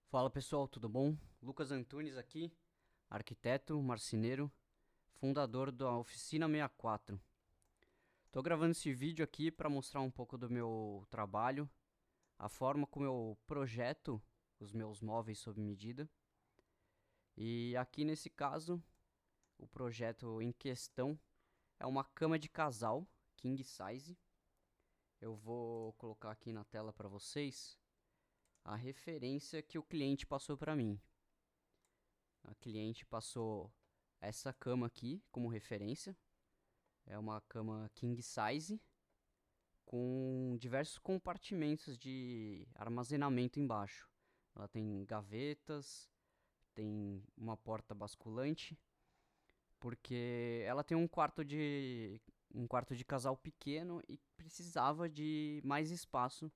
Fala pessoal, tudo bom? Lucas Antunes aqui, arquiteto, marceneiro, fundador da Oficina 64. Tô gravando esse vídeo aqui para mostrar um pouco do meu trabalho, a forma como eu projeto os meus móveis sob medida. E aqui nesse caso, o projeto em questão é uma cama de casal, king size. Eu vou colocar aqui na tela para vocês a referência que o cliente passou para mim. A cliente passou essa cama aqui como referência. É uma cama king size com diversos compartimentos de armazenamento embaixo. Ela tem gavetas, tem uma porta basculante, porque ela tem um quarto de casal pequeno e precisava de mais espaço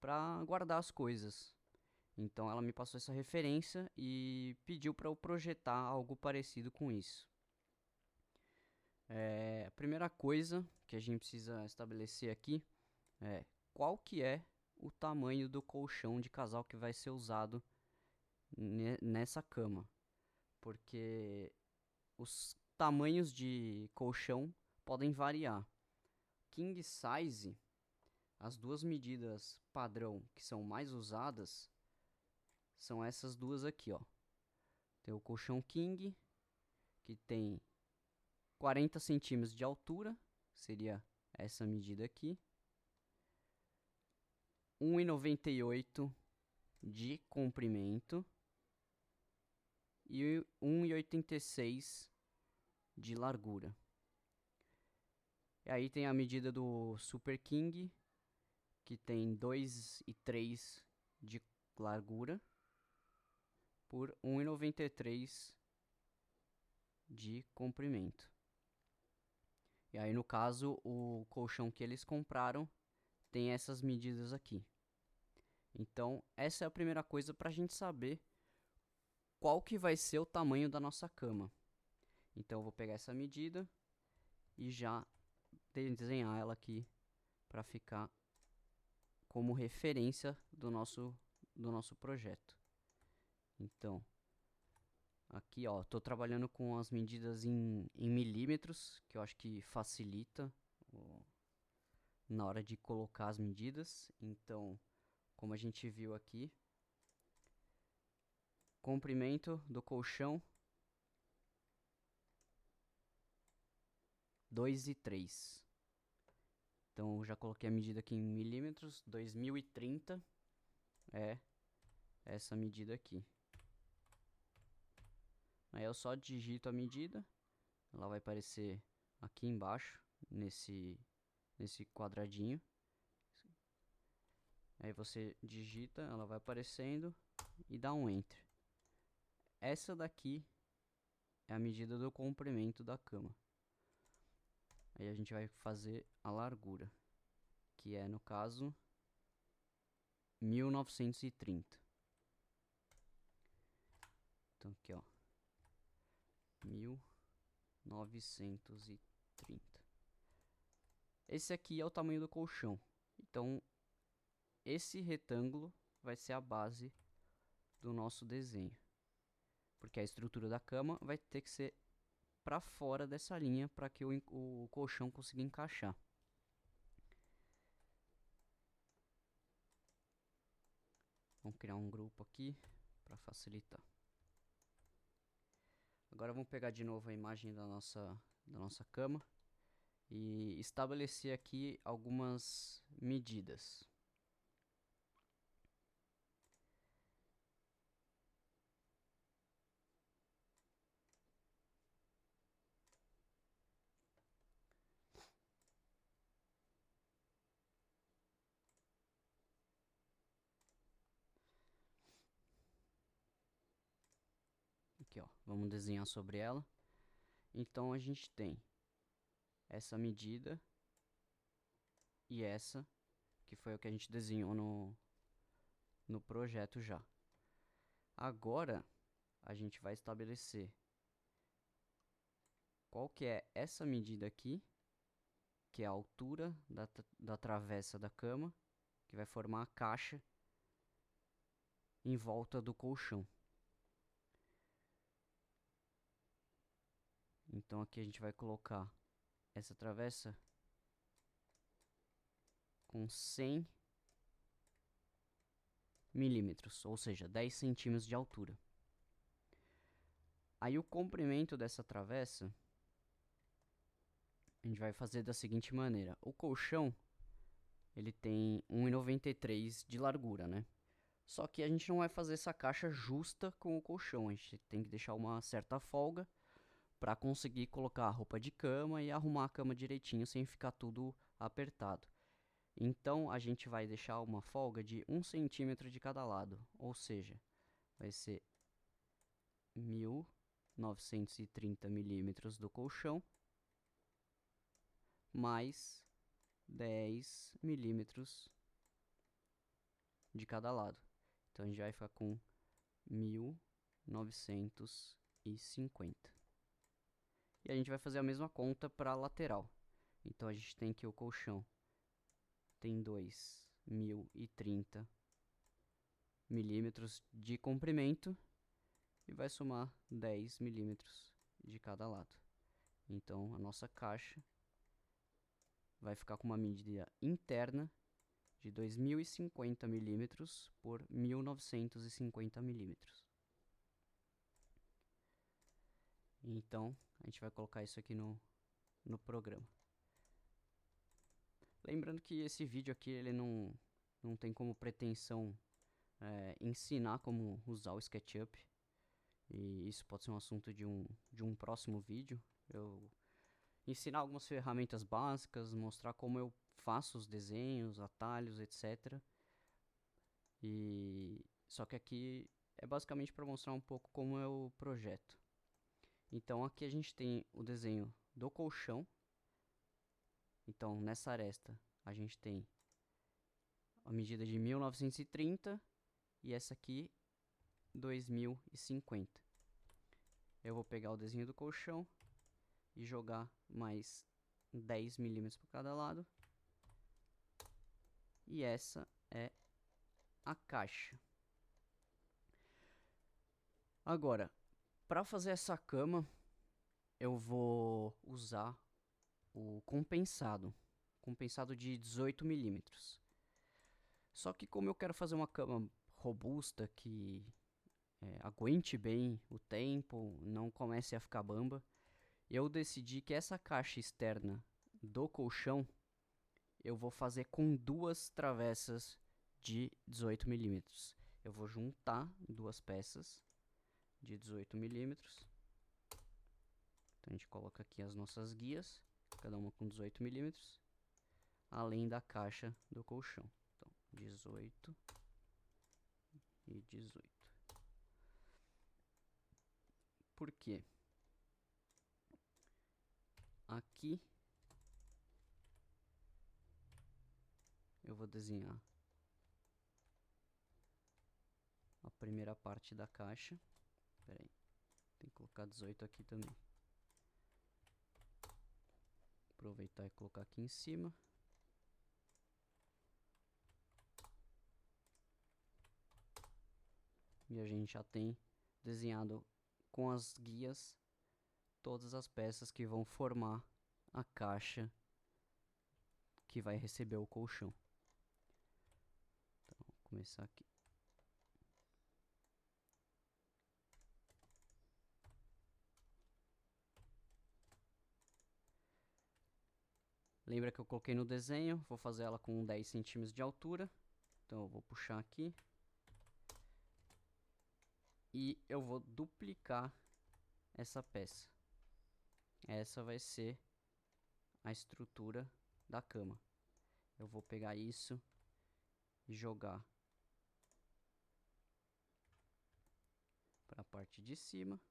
para guardar as coisas. Então ela me passou essa referência e pediu para eu projetar algo parecido com isso. A primeira coisa que a gente precisa estabelecer aqui é qual que é o tamanho do colchão de casal que vai ser usado nessa cama, porque os tamanhos de colchão podem variar. King size, as duas medidas padrão que são mais usadas são essas duas aqui, ó. Tem o colchão king, que tem 40 centímetros de altura, seria essa medida aqui. 1,98 de comprimento e 1,86 de largura. E aí tem a medida do Super King, que tem 2,3 de largura por 1,93 de comprimento. E aí no caso o colchão que eles compraram tem essas medidas aqui. Então essa é a primeira coisa para a gente saber qual que vai ser o tamanho da nossa cama. Então eu vou pegar essa medida e já desenhar ela aqui para ficar como referência do nosso projeto. Então, aqui ó, tô trabalhando com as medidas em milímetros, que eu acho que facilita na hora de colocar as medidas. Então, como a gente viu aqui, comprimento do colchão 2,3. Então, já coloquei a medida aqui em milímetros, 2030 é essa medida aqui. Aí eu só digito a medida, ela vai aparecer aqui embaixo, nesse quadradinho. Aí você digita, ela vai aparecendo e dá um Enter. Essa daqui é a medida do comprimento da cama. Aí a gente vai fazer a largura, que é, no caso, 1930. Então aqui, ó, 1930. Esse aqui é o tamanho do colchão. Então, esse retângulo vai ser a base do nosso desenho, porque a estrutura da cama vai ter que ser para fora dessa linha para que o colchão consiga encaixar. Vamos criar um grupo aqui para facilitar. Agora vamos pegar de novo a imagem da nossa cama e estabelecer aqui algumas medidas. Aqui, ó, vamos desenhar sobre ela. Então a gente tem essa medida e essa, que foi o que a gente desenhou no projeto já. Agora a gente vai estabelecer qual que é essa medida aqui, que é a altura da travessa da cama, que vai formar a caixa em volta do colchão. Então aqui a gente vai colocar essa travessa com 100 milímetros, ou seja, 10 centímetros de altura. Aí o comprimento dessa travessa a gente vai fazer da seguinte maneira: o colchão ele tem 1,93 de largura, né? Só que a gente não vai fazer essa caixa justa com o colchão, a gente tem que deixar uma certa folga para conseguir colocar a roupa de cama e arrumar a cama direitinho sem ficar tudo apertado. Então a gente vai deixar uma folga de 1 centímetro de cada lado, ou seja, vai ser 1930 milímetros do colchão mais 10 milímetros de cada lado. Então a gente vai ficar com 1950. E a gente vai fazer a mesma conta para a lateral. Então a gente tem que o colchão tem 2030 milímetros de comprimento e vai somar 10 milímetros de cada lado. Então a nossa caixa vai ficar com uma medida interna de 2050 milímetros por 1950 milímetros. Então a gente vai colocar isso aqui no programa. Lembrando que esse vídeo aqui ele não tem como pretensão ensinar como usar o SketchUp, e isso pode ser um assunto de um próximo vídeo. Eu ensinar algumas ferramentas básicas, mostrar como eu faço os desenhos, atalhos, etc. E só que aqui é basicamente para mostrar um pouco como é o projeto. Então aqui a gente tem o desenho do colchão. Então nessa aresta a gente tem a medida de 1930 e essa aqui 2050. Eu vou pegar o desenho do colchão e jogar mais 10 milímetros para cada lado. E essa é a caixa. Agora, para fazer essa cama, eu vou usar o compensado de 18 milímetros. Só que como eu quero fazer uma cama robusta que aguente bem o tempo, não comece a ficar bamba, eu decidi que essa caixa externa do colchão eu vou fazer com duas travessas de 18 milímetros. Eu vou juntar duas peças de 18 milímetros. Então a gente coloca aqui as nossas guias, cada uma com 18 milímetros, além da caixa do colchão. Então 18 e 18. Por quê? Aqui eu vou desenhar a primeira parte da caixa. Espera aí, tem que colocar 18 aqui também. Aproveitar e colocar aqui em cima. E a gente já tem desenhado com as guias todas as peças que vão formar a caixa que vai receber o colchão. Então, vou começar aqui. Lembra que eu coloquei no desenho, vou fazer ela com 10 centímetros de altura. Então eu vou puxar aqui. E eu vou duplicar essa peça. Essa vai ser a estrutura da cama. Eu vou pegar isso e jogar para a parte de cima.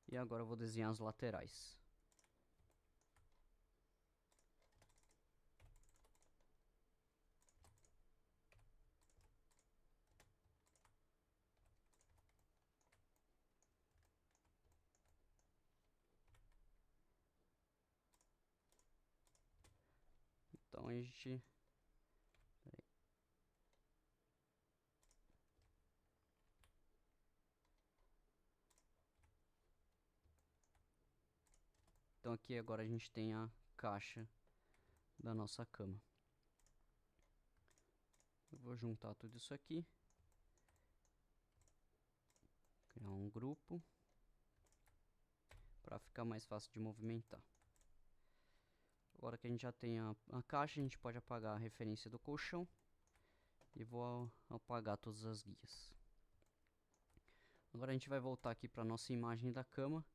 E agora eu vou desenhar as laterais. Então a gente... Então aqui agora a gente tem a caixa da nossa cama. Eu vou juntar tudo isso aqui. Criar um grupo. Para ficar mais fácil de movimentar. Agora que a gente já tem a caixa, a gente pode apagar a referência do colchão. E vou apagar todas as guias. Agora a gente vai voltar aqui para nossa imagem da cama.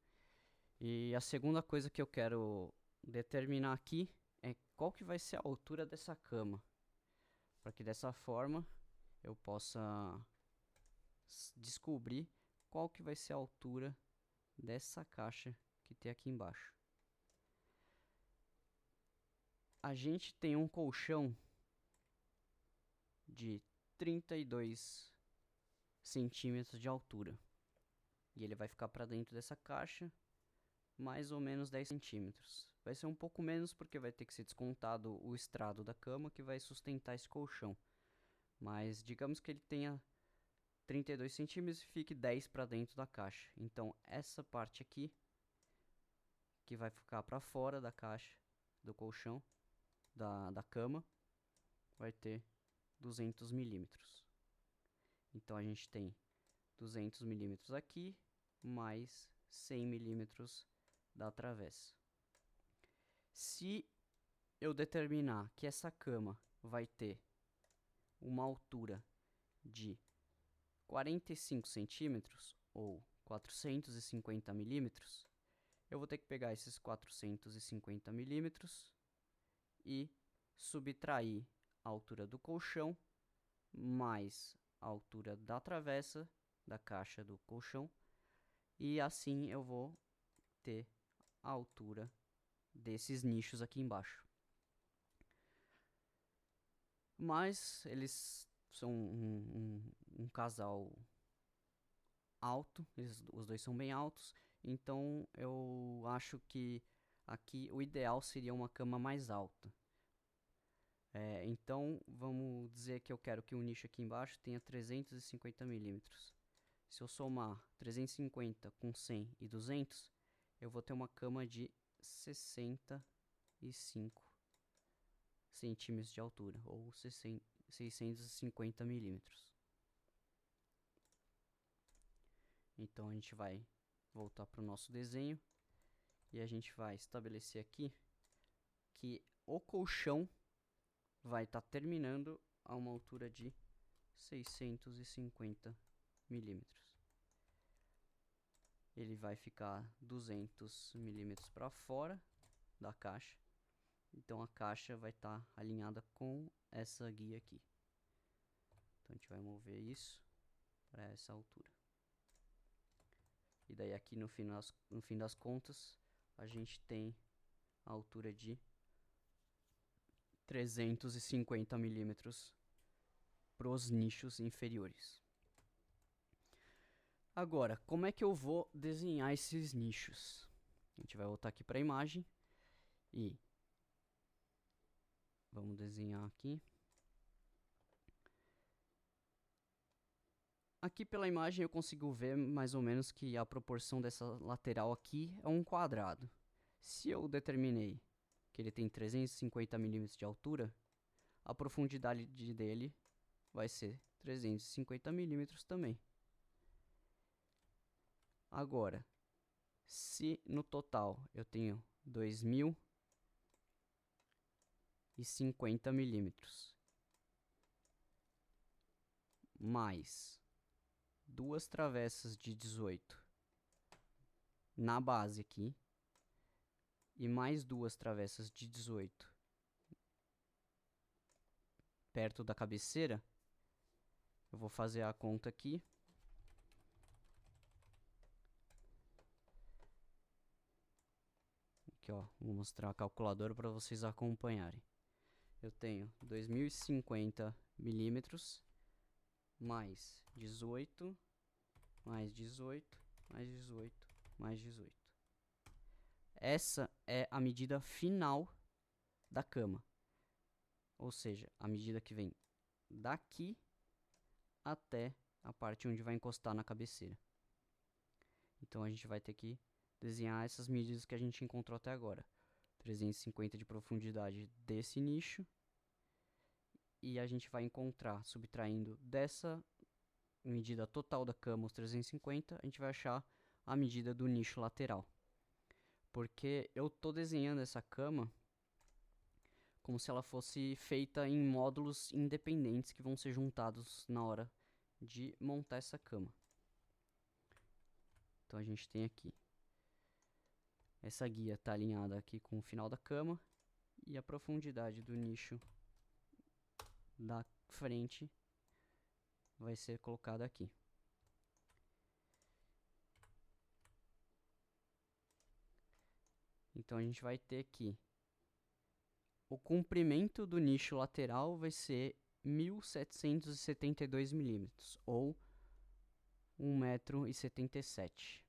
E a segunda coisa que eu quero determinar aqui é qual que vai ser a altura dessa cama. Para que dessa forma eu possa descobrir qual que vai ser a altura dessa caixa que tem aqui embaixo. A gente tem um colchão de 32 centímetros de altura. E ele vai ficar para dentro dessa caixa mais ou menos 10 centímetros. Vai ser um pouco menos porque vai ter que ser descontado o estrado da cama que vai sustentar esse colchão. Mas digamos que ele tenha 32 centímetros e fique 10 para dentro da caixa. Então essa parte aqui, que vai ficar para fora da caixa, do colchão, da cama, vai ter 200 milímetros. Então a gente tem 200 milímetros aqui, mais 100 milímetros da travessa. Se eu determinar que essa cama vai ter uma altura de 45 centímetros ou 450 milímetros, eu vou ter que pegar esses 450 milímetros e subtrair a altura do colchão mais a altura da travessa da caixa do colchão, e assim eu vou ter a altura desses nichos aqui embaixo. Mas eles são um casal alto, os dois são bem altos, então eu acho que aqui o ideal seria uma cama mais alta. Então vamos dizer que eu quero que o nicho aqui embaixo tenha 350 milímetros. Se eu somar 350 com 100 e 200, eu vou ter uma cama de 65 centímetros de altura, ou 650 milímetros. Então a gente vai voltar para o nosso desenho e a gente vai estabelecer aqui que o colchão vai estar terminando a uma altura de 650 milímetros. Ele vai ficar 200 milímetros para fora da caixa. Então a caixa vai estar alinhada com essa guia aqui. Então a gente vai mover isso para essa altura. E daí aqui no fim das contas, a gente tem a altura de 350 milímetros para os nichos inferiores. Agora, como é que eu vou desenhar esses nichos? A gente vai voltar aqui para a imagem e vamos desenhar aqui. Aqui pela imagem eu consigo ver mais ou menos que a proporção dessa lateral aqui é um quadrado. Se eu determinei que ele tem 350 milímetros de altura, a profundidade dele vai ser 350 milímetros também. Agora, se no total eu tenho 2050 milímetros mais duas travessas de 18 na base aqui e mais duas travessas de 18 perto da cabeceira, eu vou fazer a conta aqui. Aqui, ó, vou mostrar a calculadora para vocês acompanharem. Eu tenho 2050 milímetros mais 18, mais 18, mais 18, mais 18. Essa é a medida final da cama. ou seja, a medida que vem daqui até a parte onde vai encostar na cabeceira. Então a gente vai ter que desenhar essas medidas que a gente encontrou até agora. 350 de profundidade desse nicho. E a gente vai encontrar, subtraindo dessa medida total da cama, os 350, a gente vai achar a medida do nicho lateral. Porque eu tô desenhando essa cama como se ela fosse feita em módulos independentes que vão ser juntados na hora de montar essa cama. Então a gente tem aqui, essa guia está alinhada aqui com o final da cama e a profundidade do nicho da frente vai ser colocada aqui. Então a gente vai ter que o comprimento do nicho lateral vai ser 1772 milímetros, ou 1,77 m.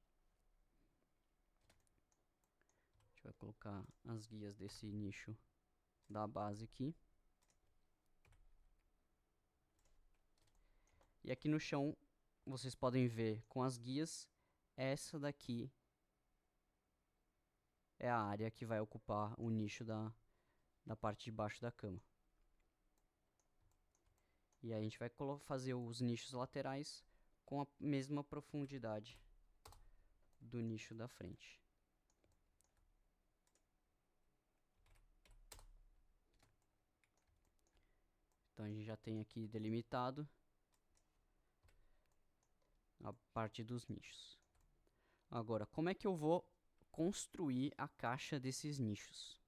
A gente vai colocar as guias desse nicho da base aqui. E aqui no chão, vocês podem ver com as guias, essa daqui é a área que vai ocupar o nicho da parte de baixo da cama. E aí a gente vai fazer os nichos laterais com a mesma profundidade do nicho da frente. Então a gente já tem aqui delimitado a parte dos nichos. Agora, como é que eu vou construir a caixa desses nichos?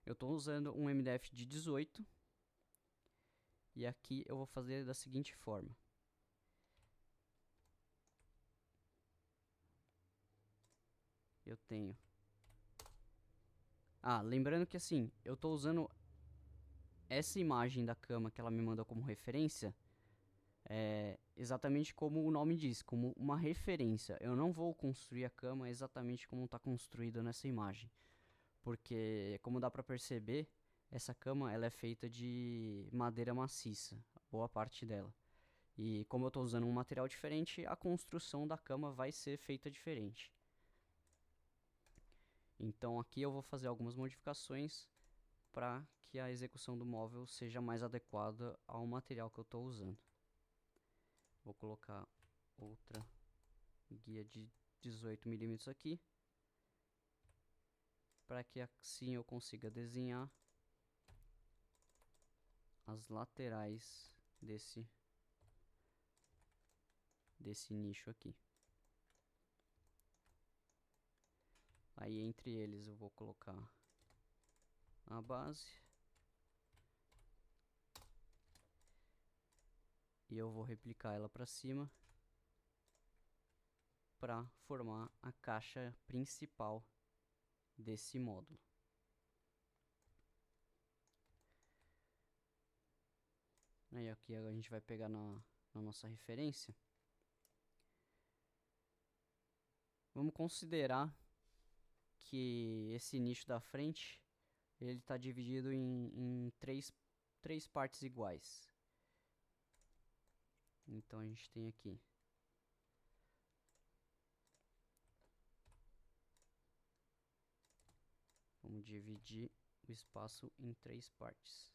Eu estou usando um MDF de 18 e aqui eu vou fazer da seguinte forma. Eu tenho... lembrando que assim, eu estou usando essa imagem da cama que ela me mandou como referência, exatamente como o nome diz, como uma referência. Eu não vou construir a cama exatamente como está construída nessa imagem, porque como dá para perceber, essa cama ela é feita de madeira maciça, boa parte dela. E como eu estou usando um material diferente, a construção da cama vai ser feita diferente. Então aqui eu vou fazer algumas modificações para que a execução do móvel seja mais adequada ao material que eu estou usando. Vou colocar outra guia de 18 milímetros aqui, para que assim eu consiga desenhar as laterais desse nicho aqui. Aí entre eles eu vou colocar a base e eu vou replicar ela para cima para formar a caixa principal desse módulo. Aí aqui a gente vai pegar na nossa referência. Vamos considerar que esse nicho da frente ele está dividido em três partes iguais. Então a gente tem aqui vamos dividir o espaço em 3 partes.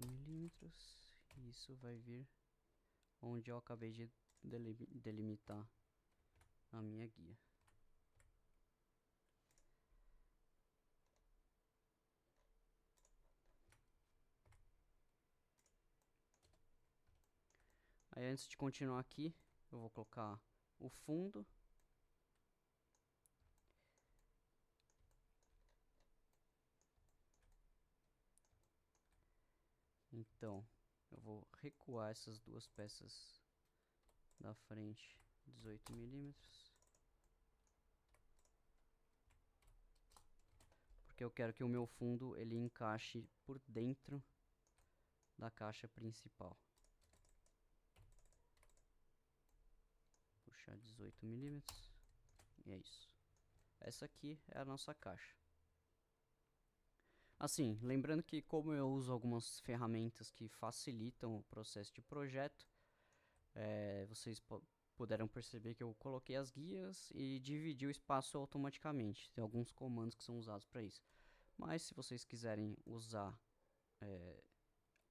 milímetros. E isso vai vir onde eu acabei de delimitar a minha guia. Aí antes de continuar aqui, eu vou colocar o fundo. Então, eu vou recuar essas duas peças da frente 18 milímetros. Porque eu quero que o meu fundo ele encaixe por dentro da caixa principal. deixar 18 milímetros. E é isso. Essa aqui é a nossa caixa. Assim, lembrando que como eu uso algumas ferramentas que facilitam o processo de projeto, vocês puderam perceber que eu coloquei as guias e dividi o espaço automaticamente. Tem alguns comandos que são usados para isso. Mas se vocês quiserem usar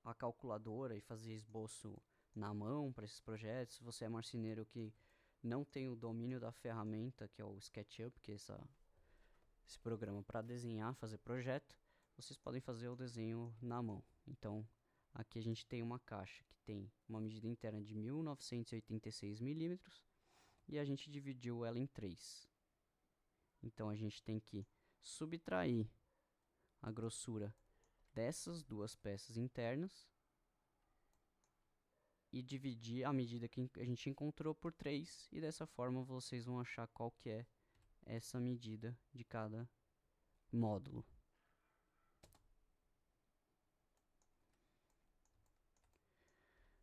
a calculadora e fazer esboço na mão para esses projetos, se você é marceneiro que não tem o domínio da ferramenta, que é o SketchUp, que é esse programa para desenhar, fazer projeto, vocês podem fazer o desenho na mão. Então, aqui a gente tem uma caixa que tem uma medida interna de 1986 milímetros e a gente dividiu ela em 3. Então, a gente tem que subtrair a grossura dessas duas peças internas e dividir a medida que a gente encontrou por 3, e dessa forma vocês vão achar qual que é essa medida de cada módulo.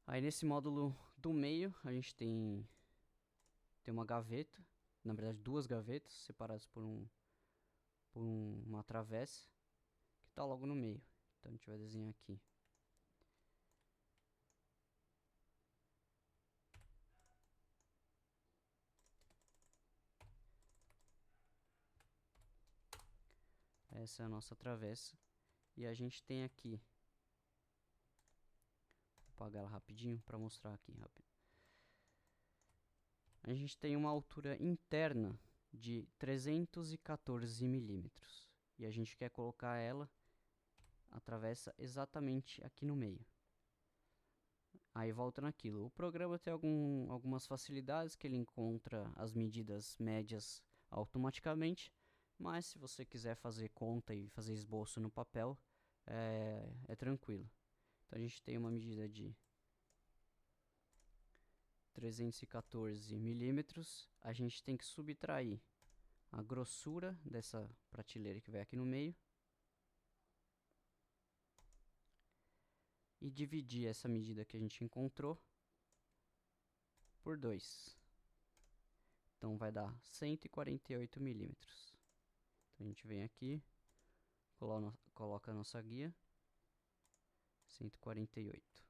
Aí nesse módulo do meio a gente tem uma gaveta, na verdade duas gavetas separadas por uma travessa que está logo no meio. Então a gente vai desenhar aqui. Essa é a nossa travessa. E a gente tem aqui, vou apagar ela rapidinho para mostrar aqui rápido. A gente tem uma altura interna de 314 milímetros. E a gente quer colocar ela, a travessa, exatamente aqui no meio. Aí volta naquilo. O programa tem algumas facilidades, que ele encontra as medidas médias automaticamente. Mas se você quiser fazer conta e fazer esboço no papel, é tranquilo. Então a gente tem uma medida de 314 milímetros. A gente tem que subtrair a grossura dessa prateleira que vai aqui no meio e dividir essa medida que a gente encontrou por 2. Então vai dar 148 milímetros. Então a gente vem aqui, coloca a nossa guia, 148.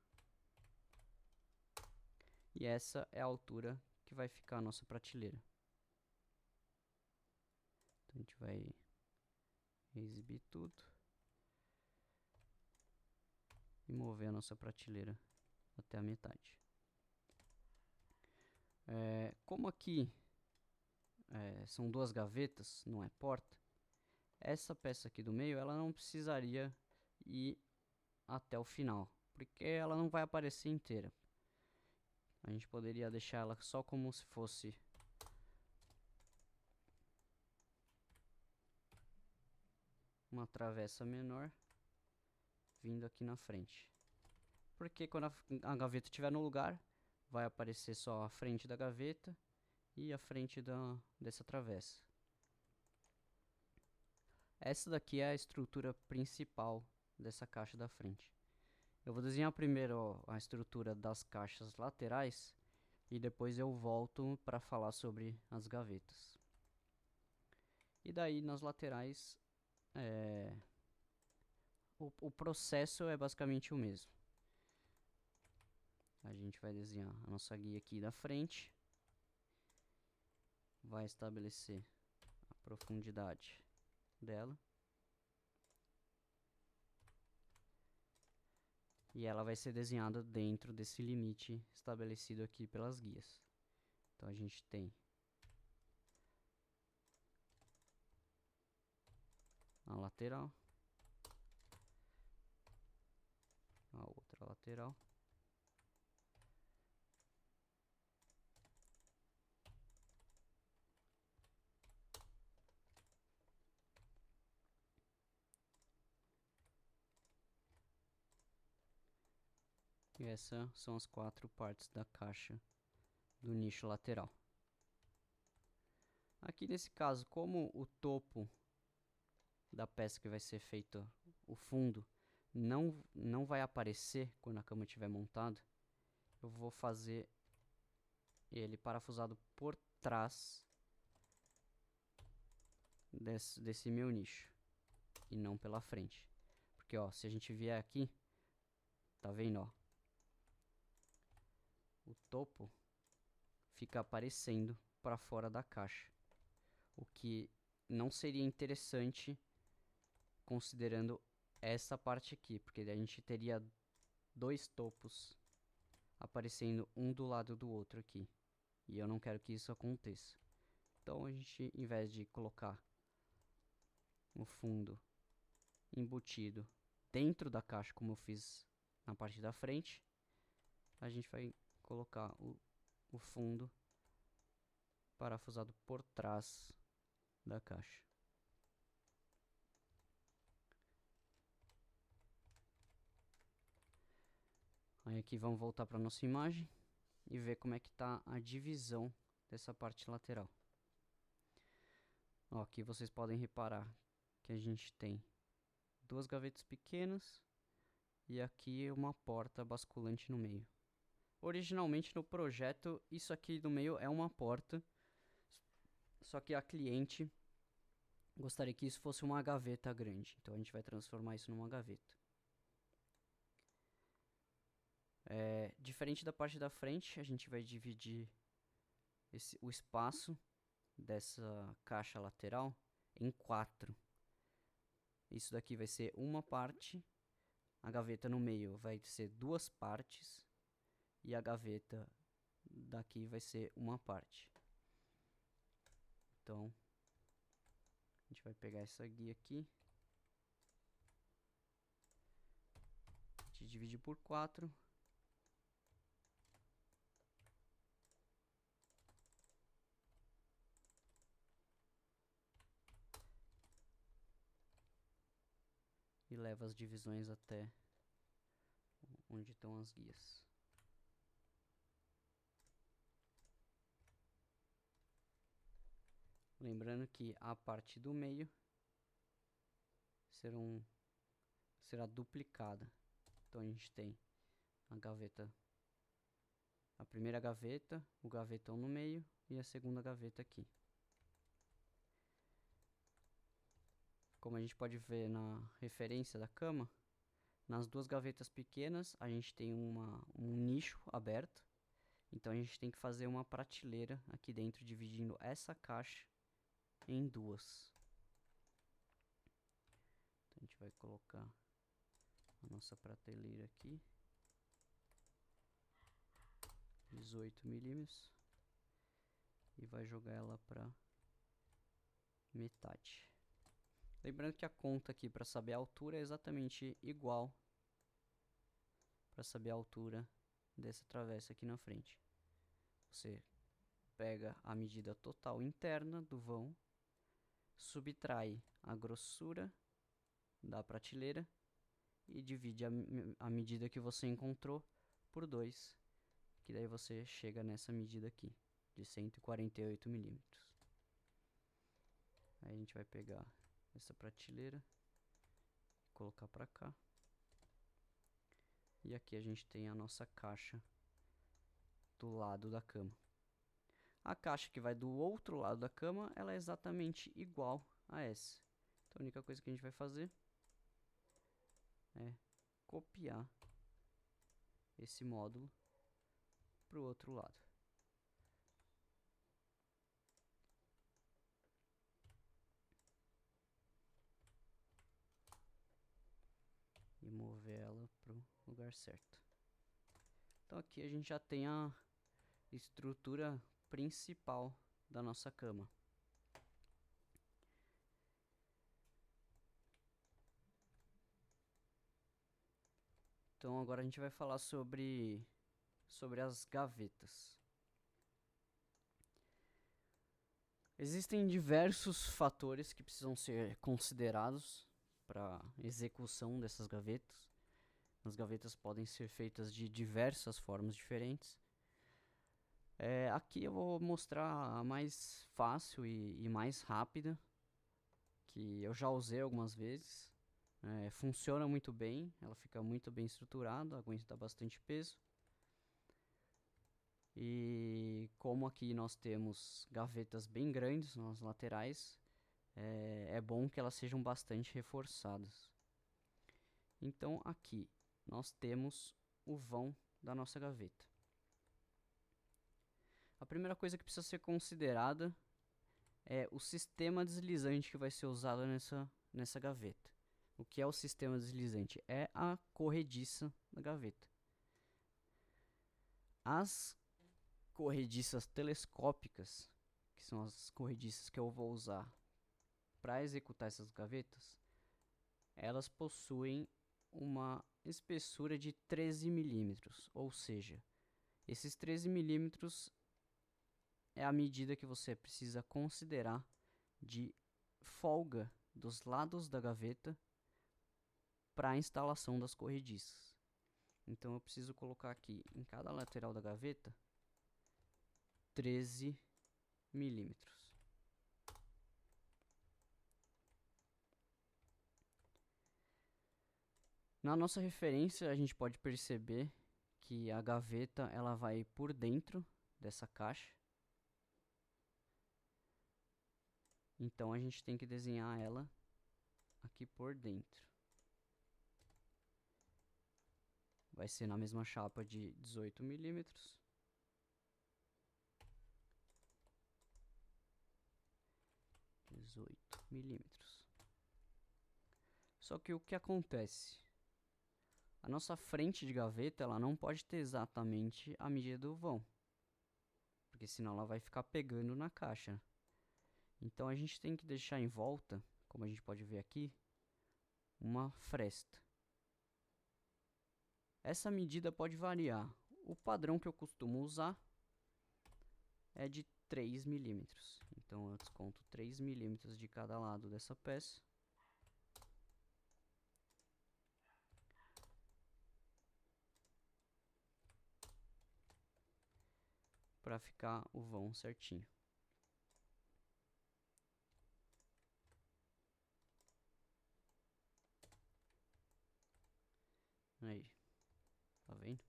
E essa é a altura que vai ficar a nossa prateleira. Então a gente vai exibir tudo e mover a nossa prateleira até a metade. Como aqui são duas gavetas, não é porta, essa peça aqui do meio ela não precisaria ir até o final, porque ela não vai aparecer inteira. A gente poderia deixar ela só como se fosse uma travessa menor vindo aqui na frente. Porque quando a gaveta estiver no lugar, vai aparecer só a frente da gaveta e a frente dessa travessa. Essa daqui é a estrutura principal dessa caixa da frente. Eu vou desenhar primeiro a estrutura das caixas laterais e depois eu volto para falar sobre as gavetas. E daí nas laterais o processo é basicamente o mesmo. A gente vai desenhar a nossa guia aqui da frente, vai estabelecer a profundidade dela e ela vai ser desenhada dentro desse limite estabelecido aqui pelas guias. Então a gente tem a lateral, a outra lateral, e essas são as 4 partes da caixa do nicho lateral. Aqui nesse caso, como o topo da peça que vai ser feito, o fundo, não vai aparecer quando a cama estiver montada, eu vou fazer ele parafusado por trás desse meu nicho e não pela frente. Porque, ó, se a gente vier aqui, tá vendo, ó? O topo fica aparecendo para fora da caixa, o que não seria interessante considerando essa parte aqui, porque a gente teria dois topos aparecendo um do lado do outro aqui, e eu não quero que isso aconteça. Então a gente, em vez de colocar o fundo embutido dentro da caixa, como eu fiz na parte da frente, a gente vai colocar o fundo parafusado por trás da caixa. Aí aqui vamos voltar para nossa imagem e ver como é que tá a divisão dessa parte lateral. Ó, aqui vocês podem reparar que a gente tem duas gavetas pequenas e aqui uma porta basculante no meio. Originalmente no projeto isso aqui do meio é uma porta, só que a cliente gostaria que isso fosse uma gaveta grande, então a gente vai transformar isso numa gaveta. Diferente da parte da frente, a gente vai dividir o espaço dessa caixa lateral em 4. Isso daqui vai ser uma parte, a gaveta no meio vai ser 2 partes e a gaveta daqui vai ser uma parte. Então, a gente vai pegar essa guia aqui, a gente divide por 4. E leva as divisões até onde estão as guias. Lembrando que a parte do meio será duplicada. Então a gente tem a gaveta, a primeira gaveta, o gavetão no meio e a segunda gaveta aqui. Como a gente pode ver na referência da cama, nas duas gavetas pequenas a gente tem um nicho aberto. Então a gente tem que fazer uma prateleira aqui dentro, dividindo essa caixa em duas. Então a gente vai colocar a nossa prateleira aqui, 18 milímetros, e vai jogar ela para metade. Lembrando que a conta aqui para saber a altura é exatamente igual para saber a altura dessa travessa aqui na frente. Você pega a medida total interna do vão, subtrai a grossura da prateleira e divide a medida que você encontrou por 2, que daí você chega nessa medida aqui, de 148 milímetros. Aí a gente vai pegar essa prateleira, colocar para cá. E aqui a gente tem a nossa caixa do lado da cama. A caixa que vai do outro lado da cama, ela é exatamente igual a essa. Então a única coisa que a gente vai fazer é copiar esse módulo para o outro lado. E mover ela para o lugar certo. Então aqui a gente já tem a estrutura principal da nossa cama. Então agora a gente vai falar sobre as gavetas. Existem diversos fatores que precisam ser considerados para execução dessas gavetas. As gavetas podem ser feitas de diversas formas diferentes. Aqui eu vou mostrar a mais fácil e mais rápida, que eu já usei algumas vezes. Funciona muito bem, ela fica muito bem estruturada, aguenta bastante peso. E como aqui nós temos gavetas bem grandes nas laterais, é bom que elas sejam bastante reforçadas. Então aqui nós temos o vão da nossa gaveta. A primeira coisa que precisa ser considerada é o sistema deslizante que vai ser usado nessa gaveta. O que é o sistema deslizante? É a corrediça da gaveta. As corrediças telescópicas, que são as corrediças que eu vou usar para executar essas gavetas, elas possuem uma espessura de 13 milímetros, ou seja, esses 13 milímetros é a medida que você precisa considerar de folga dos lados da gaveta para a instalação das corrediças. Então eu preciso colocar aqui em cada lateral da gaveta 13 milímetros. Na nossa referência a gente pode perceber que a gaveta ela vai por dentro dessa caixa. Então a gente tem que desenhar ela aqui por dentro. Vai ser na mesma chapa de 18 milímetros. Só que o que acontece? A nossa frente de gaveta ela não pode ter exatamente a medida do vão, porque senão ela vai ficar pegando na caixa. Então a gente tem que deixar em volta, como a gente pode ver aqui, uma fresta. Essa medida pode variar. O padrão que eu costumo usar é de 3 milímetros. Então eu desconto 3 milímetros de cada lado dessa peça. Para ficar o vão certinho. Aí, tá vendo?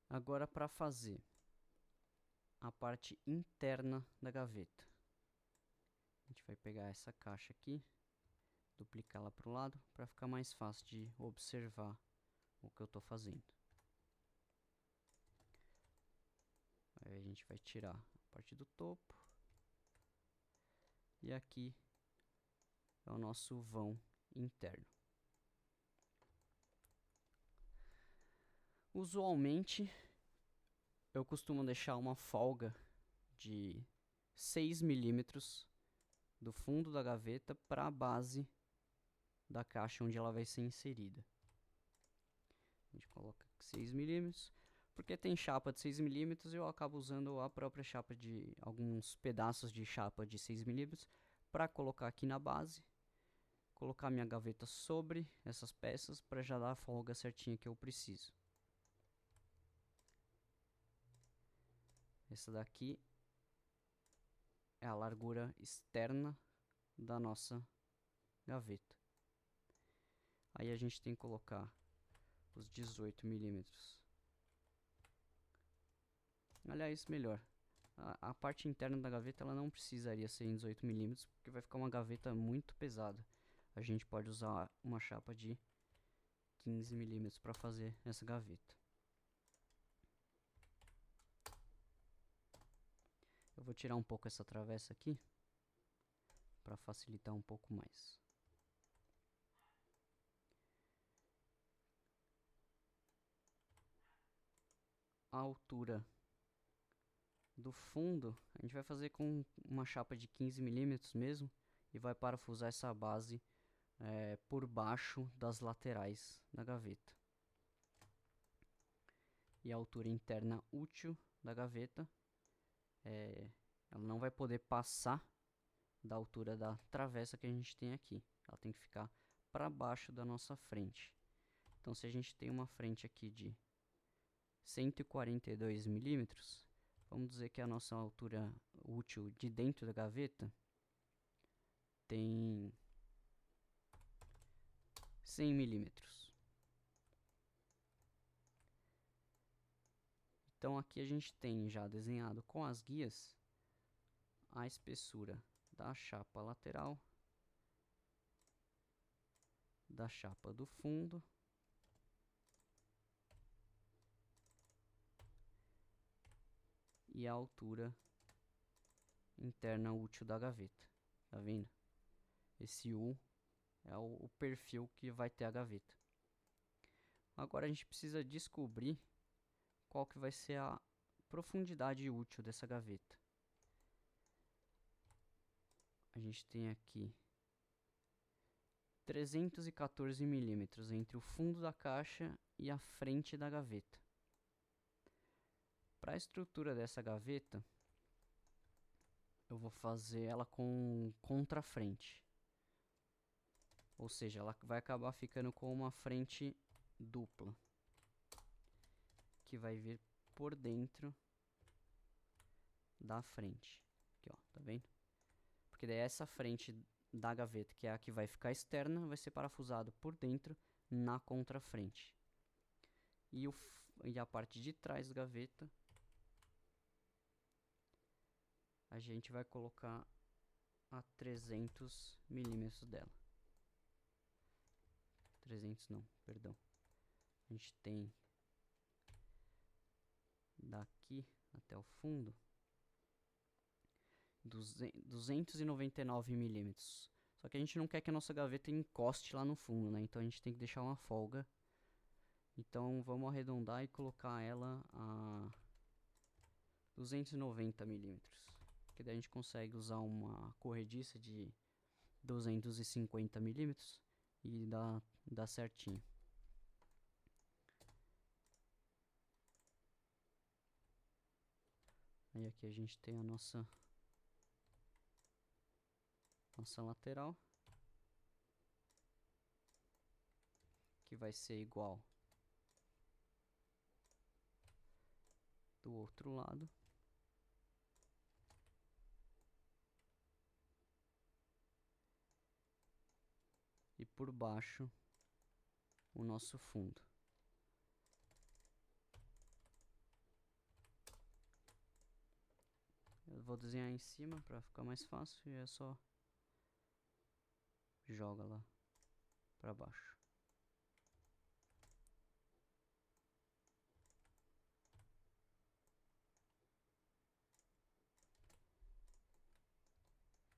Agora para fazer a parte interna da gaveta. A gente vai pegar essa caixa aqui, duplicá-la para o lado, para ficar mais fácil de observar o que eu estou fazendo. Aí a gente vai tirar a parte do topo. E aqui é o nosso vão interno. Usualmente, eu costumo deixar uma folga de 6 milímetros do fundo da gaveta para a base da caixa onde ela vai ser inserida. A gente coloca 6 milímetros. Porque tem chapa de 6 milímetros, eu acabo usando a própria chapa de alguns pedaços de chapa de 6 milímetros para colocar aqui na base, colocar minha gaveta sobre essas peças para já dar a folga certinha que eu preciso. Essa daqui é a largura externa da nossa gaveta. Aí a gente tem que colocar os 18 milímetros. Aliás, melhor, a parte interna da gaveta ela não precisaria ser em 18 milímetros, porque vai ficar uma gaveta muito pesada. A gente pode usar uma chapa de 15 milímetros para fazer essa gaveta. Eu vou tirar um pouco essa travessa aqui, para facilitar um pouco mais. A altura do fundo, a gente vai fazer com uma chapa de 15 milímetros mesmo, e vai parafusar essa base por baixo das laterais da gaveta. E a altura interna útil da gaveta, ela não vai poder passar da altura da travessa que a gente tem aqui. Ela tem que ficar para baixo da nossa frente. Então se a gente tem uma frente aqui de 142 milímetros, vamos dizer que a nossa altura útil de dentro da gaveta tem 100 milímetros. Então aqui a gente tem já desenhado com as guias a espessura da chapa lateral, da chapa do fundo e a altura interna útil da gaveta. Tá vendo? Esse U é o perfil que vai ter a gaveta. Agora a gente precisa descobrir qual que vai ser a profundidade útil dessa gaveta. A gente tem aqui 314 milímetros entre o fundo da caixa e a frente da gaveta. Para a estrutura dessa gaveta, eu vou fazer ela com contrafrente. Ou seja, ela vai acabar ficando com uma frente dupla, que vai vir por dentro da frente. Aqui, ó, tá vendo? Porque daí essa frente da gaveta, que é a que vai ficar externa, vai ser parafusado por dentro na contrafrente. E a parte de trás da gaveta, a gente vai colocar a 300 milímetros dela. 300 não, perdão. A gente tem daqui até o fundo 299 milímetros. Só que a gente não quer que a nossa gaveta encoste lá no fundo, né? Então a gente tem que deixar uma folga. Então vamos arredondar e colocar ela a 290 milímetros. Que daí a gente consegue usar uma corrediça de 250 milímetros e dá certinho. Aí aqui a gente tem a nossa lateral, que vai ser igual do outro lado. E por baixo o nosso fundo. Eu vou desenhar em cima para ficar mais fácil e é só joga lá para baixo.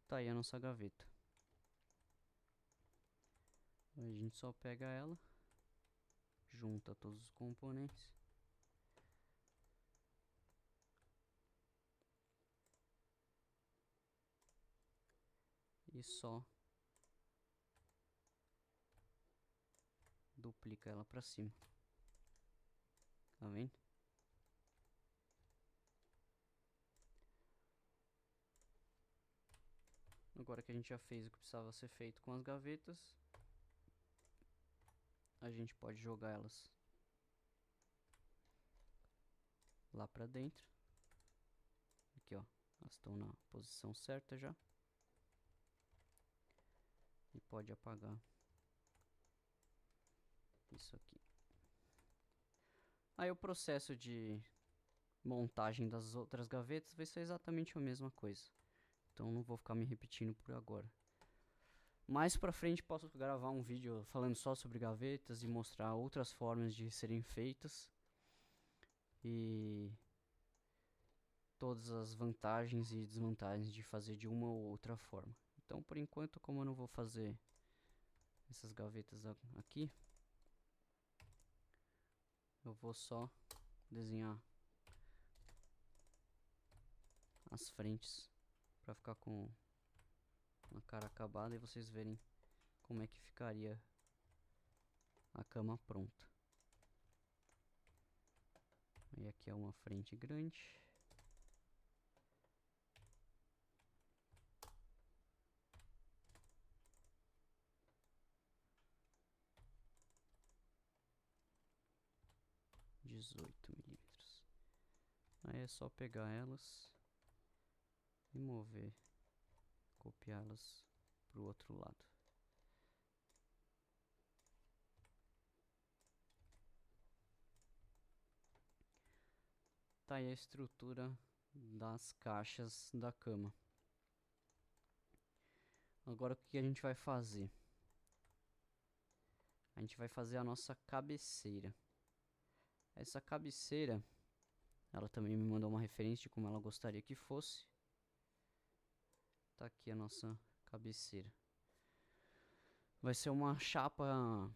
Tá aí a nossa gaveta. A gente só pega ela, junta todos os componentes e só duplica ela para cima. Tá vendo? Agora que a gente já fez o que precisava ser feito com as gavetas, a gente pode jogar elas lá pra dentro. Aqui, ó, elas estão na posição certa já. E pode apagar isso aqui. Aí o processo de montagem das outras gavetas vai ser exatamente a mesma coisa. Então não vou ficar me repetindo por agora. Mais pra frente posso gravar um vídeo falando só sobre gavetas e mostrar outras formas de serem feitas. E todas as vantagens e desvantagens de fazer de uma ou outra forma. Então por enquanto, como eu não vou fazer essas gavetas aqui, eu vou só desenhar as frentes para ficar com a cara acabada e vocês verem como é que ficaria a cama pronta. Aí aqui é uma frente grande. (18 milímetros). Aí é só pegar elas e mover, copiá-las para o outro lado. tá aí a estrutura das caixas da cama. Agora o que a gente vai fazer? A gente vai fazer a nossa cabeceira. Essa cabeceira, ela também me mandou uma referência de como ela gostaria que fosse. Tá aqui a nossa cabeceira. Vai ser uma chapa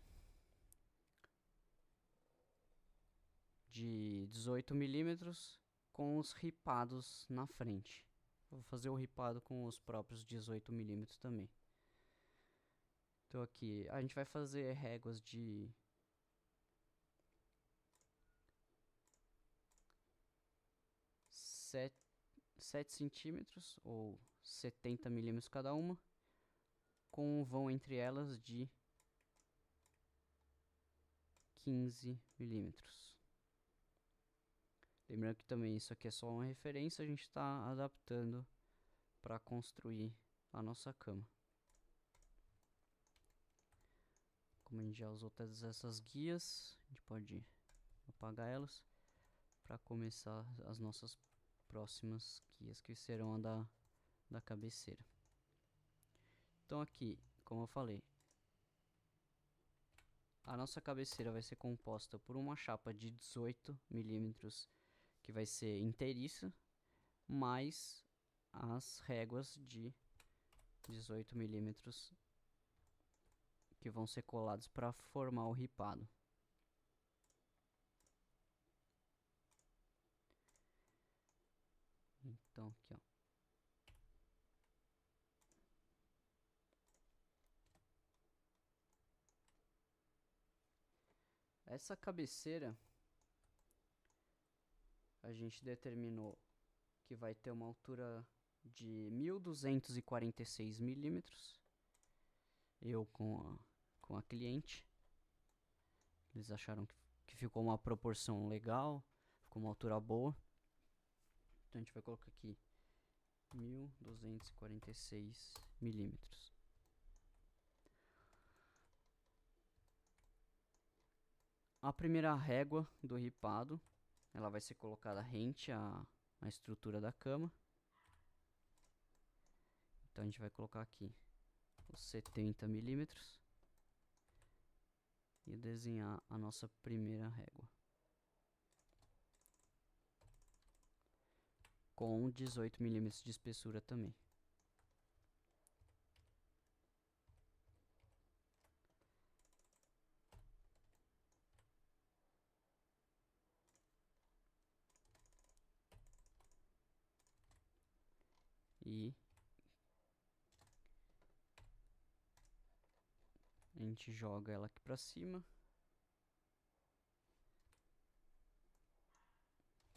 de 18 milímetros com os ripados na frente. Eu vou fazer o ripado com os próprios 18 milímetros também. Então aqui a gente vai fazer réguas de 7 centímetros ou 70 milímetros cada uma, com um vão entre elas de 15 milímetros. Lembrando que também isso aqui é só uma referência, a gente está adaptando para construir a nossa cama. Como a gente já usou todas essas guias, a gente pode apagar elas para começar as nossas próximas guias, que serão a da cabeceira. Então aqui, como eu falei, a nossa cabeceira vai ser composta por uma chapa de 18 milímetros, que vai ser inteiriça, mais as réguas de 18 milímetros que vão ser colados para formar o ripado. Então aqui, ó. Essa cabeceira a gente determinou que vai ter uma altura de 1246 milímetros. Eu com a cliente, eles acharam que ficou uma proporção legal, ficou uma altura boa. Então a gente vai colocar aqui 1246 milímetros. A primeira régua do ripado, ela vai ser colocada rente à estrutura da cama. Então a gente vai colocar aqui os 70 milímetros e desenhar a nossa primeira régua com 18 milímetros de espessura também. E a gente joga ela aqui pra cima.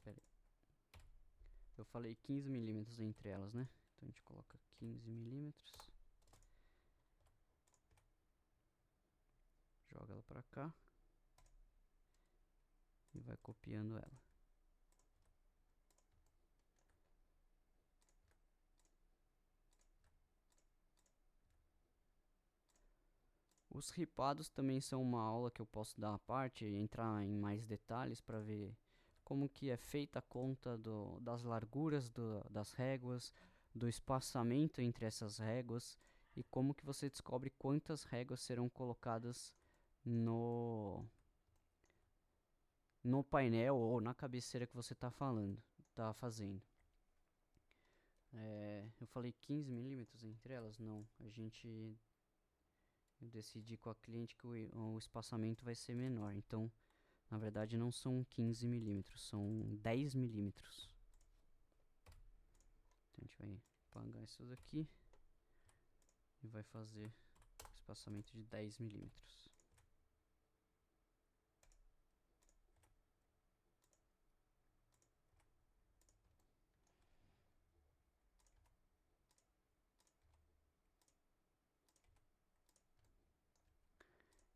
Pera aí. Eu falei 15 milímetros entre elas, né? Então a gente coloca 15 milímetros. Joga ela pra cá. E vai copiando ela. Os ripados também são uma aula que eu posso dar à parte, entrar em mais detalhes para ver como que é feita a conta das larguras das réguas, do espaçamento entre essas réguas e como que você descobre quantas réguas serão colocadas no painel ou na cabeceira que você está fazendo. Eu falei 15 milímetros entre elas? Não, eu decidi com a cliente que o espaçamento vai ser menor, então na verdade não são 15 milímetros, são 10 milímetros. Então a gente vai apagar isso daqui e vai fazer espaçamento de 10 milímetros.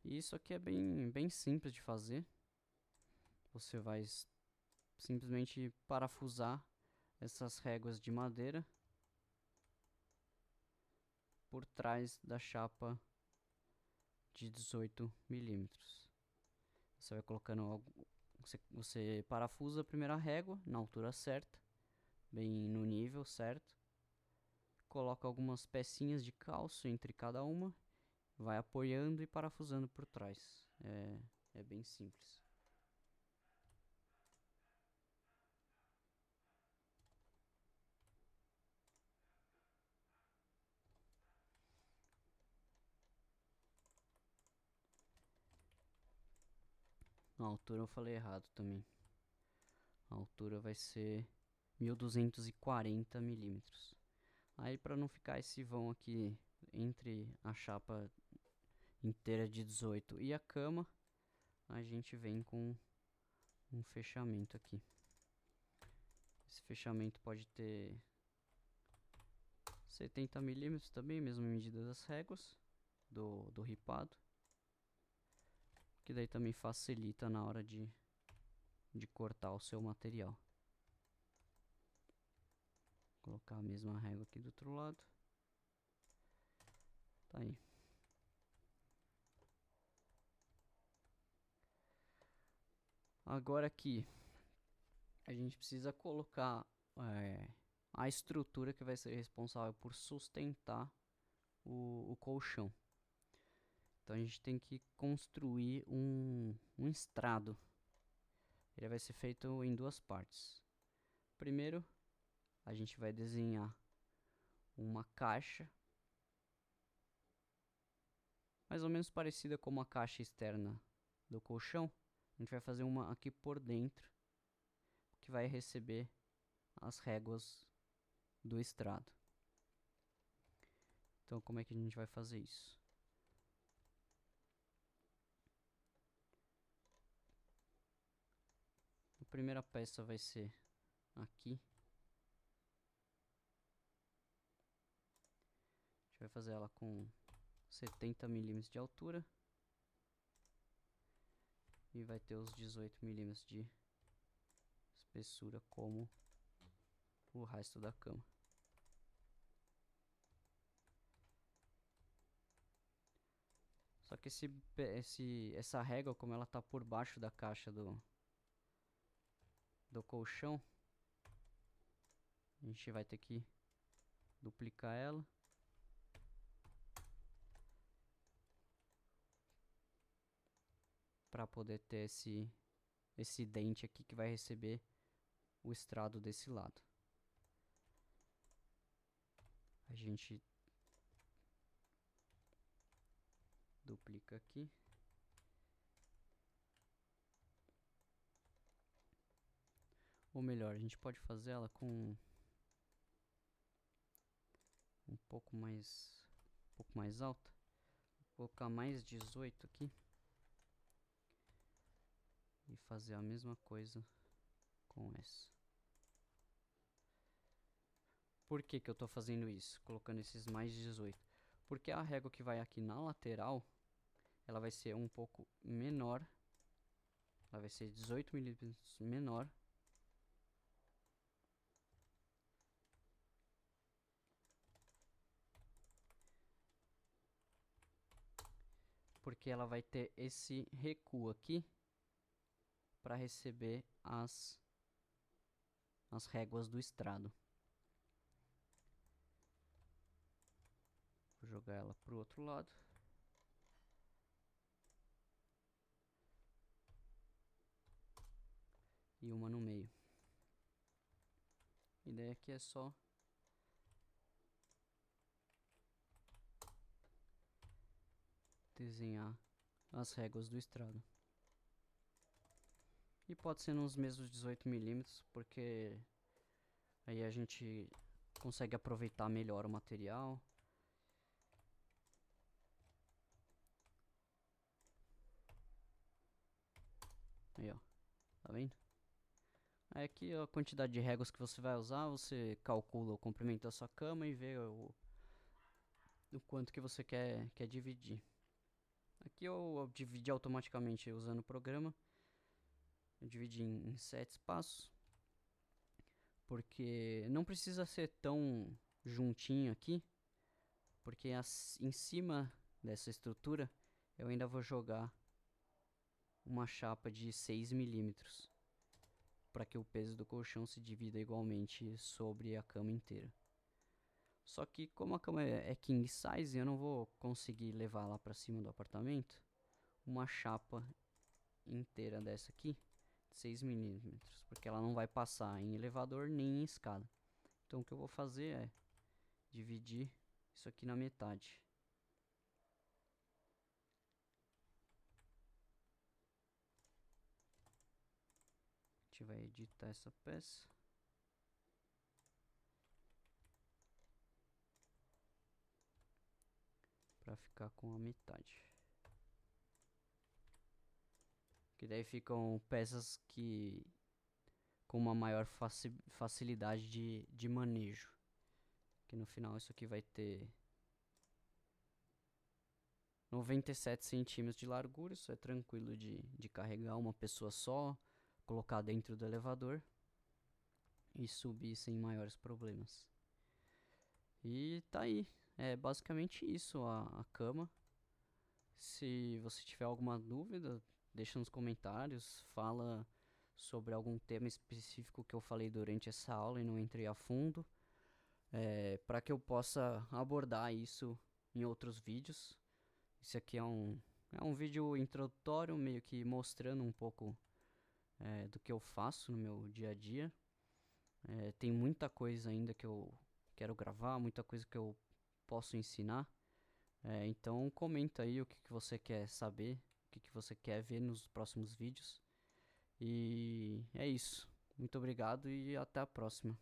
E isso aqui é bem simples de fazer. Você vai simplesmente parafusar essas réguas de madeira por trás da chapa de 18 milímetros. Você vai colocando Você parafusa a primeira régua na altura certa, bem no nível certo. Coloca algumas pecinhas de calço entre cada uma, vai apoiando e parafusando por trás. É bem simples. A altura eu falei errado também. A altura vai ser 1240 milímetros. Aí, para não ficar esse vão aqui entre a chapa inteira de 18 e a cama, a gente vem com um fechamento aqui. Esse fechamento pode ter 70 milímetros também, mesma medida das réguas do ripado, que daí também facilita na hora de cortar o seu material. Vou colocar a mesma régua aqui do outro lado. Tá aí. Agora aqui a gente precisa colocar a estrutura que vai ser responsável por sustentar o colchão. Então a gente tem que construir um estrado. Ele vai ser feito em duas partes. Primeiro, a gente vai desenhar uma caixa, mais ou menos parecida com a caixa externa do colchão. A gente vai fazer uma aqui por dentro, que vai receber as réguas do estrado. Então, como é que a gente vai fazer isso? A primeira peça vai ser aqui. A gente vai fazer ela com 70 milímetros de altura. E vai ter os 18 milímetros de espessura como o resto da cama. Só que essa régua, como ela tá por baixo da caixa do colchão, a gente vai ter que duplicar ela. Para poder ter esse dente aqui que vai receber o estrado desse lado. A gente duplica aqui. Ou melhor, a gente pode fazer ela com um pouco mais alta. Vou colocar mais 18 aqui. E fazer a mesma coisa com essa. Por que que eu tô fazendo isso? Colocando esses mais 18. Porque a régua que vai aqui na lateral, ela vai ser um pouco menor. Ela vai ser 18 milímetros menor. Porque ela vai ter esse recuo aqui para receber as réguas do estrado. Vou jogar ela pro outro lado. E uma no meio. A ideia aqui é só desenhar as réguas do estrado. E pode ser nos mesmos 18 milímetros, porque aí a gente consegue aproveitar melhor o material. Aí, ó. Tá vendo? Aí aqui a quantidade de réguas que você vai usar, você calcula o comprimento da sua cama e vê o quanto que você quer dividir. Aqui eu dividi automaticamente usando o programa. Eu dividi em 7 espaços. Porque não precisa ser tão juntinho aqui. Porque em cima dessa estrutura eu ainda vou jogar uma chapa de 6 milímetros, para que o peso do colchão se divida igualmente sobre a cama inteira. Só que como a cama é king size, eu não vou conseguir levar lá para cima do apartamento uma chapa inteira dessa aqui, 6 milímetros, porque ela não vai passar em elevador nem em escada. Então o que eu vou fazer é dividir isso aqui na metade. A gente vai editar essa peça. Para ficar com a metade. Que daí ficam peças que com uma maior facilidade de manejo. Que no final isso aqui vai ter 97 centímetros de largura. Isso é tranquilo de carregar uma pessoa só, colocar dentro do elevador e subir sem maiores problemas. E tá aí, é basicamente isso a cama. Se você tiver alguma dúvida, deixa nos comentários, fala sobre algum tema específico que eu falei durante essa aula e não entrei a fundo, para que eu possa abordar isso em outros vídeos. Esse aqui é um vídeo introdutório, meio que mostrando um pouco do que eu faço no meu dia a dia. Tem muita coisa ainda que eu quero gravar, muita coisa que eu posso ensinar. Então comenta aí o que você quer saber, o que você quer ver nos próximos vídeos. E é isso. Muito obrigado e até a próxima.